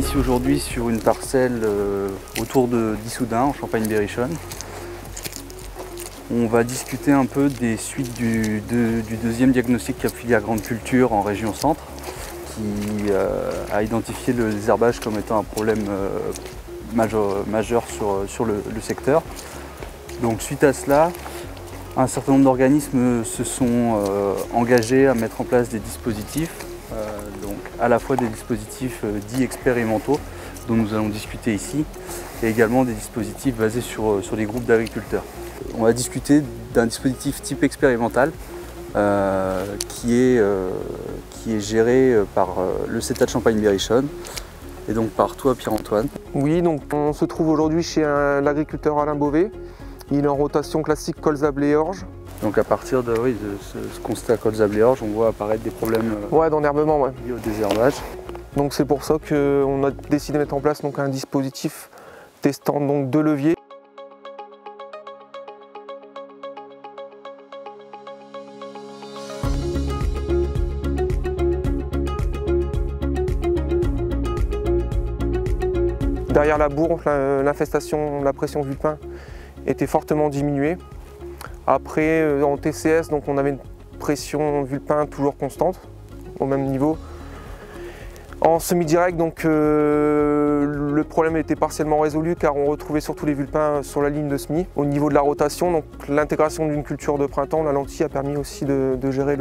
ici aujourd'hui sur une parcelle autour de d'Issoudun, en Champagne-Berrichonne. On va discuter un peu des suites du deuxième diagnostic cap filière grande culture en région centre, qui a identifié le désherbage comme étant un problème majeur sur le secteur. Donc suite à cela, un certain nombre d'organismes se sont engagés à mettre en place des dispositifs, donc à la fois des dispositifs dits expérimentaux, dont nous allons discuter ici, et également des dispositifs basés sur des groupes d'agriculteurs. On va discuter d'un dispositif type expérimental qui est géré par le CETA de Champagne-Berrichonne et donc par toi Pierre-Antoine. Oui, donc on se trouve aujourd'hui chez l'agriculteur Alain Beauvais. Il est en rotation classique colza-blé-orge. Donc à partir de ce constat colza-blé-orge, on voit apparaître des problèmes d'enherbement liés au désherbage. Donc c'est pour ça qu'on a décidé de mettre en place un dispositif testant donc 2 leviers. Derrière la bourre, l'infestation, la pression vulpin était fortement diminuée. Après, en TCS, donc on avait une pression vulpin toujours constante, au même niveau. En semi-direct, donc le problème était partiellement résolu car on retrouvait surtout les vulpins sur la ligne de semis. Au niveau de la rotation, donc l'intégration d'une culture de printemps, la lentille a permis aussi de gérer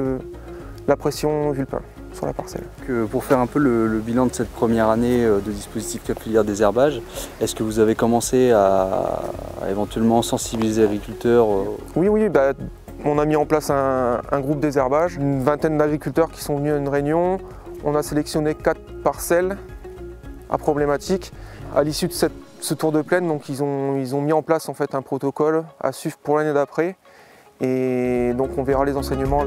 la pression vulpin sur la parcelle. Pour faire un peu le bilan de cette première année de dispositif cap filière désherbage, est-ce que vous avez commencé à éventuellement sensibiliser les agriculteurs Oui, on a mis en place un groupe désherbage, une vingtaine d'agriculteurs qui sont venus à une réunion. On a sélectionné 4 parcelles à problématique. À l'issue de ce tour de plaine, donc ils ont mis en place en fait un protocole à suivre pour l'année d'après. Et donc on verra les enseignements.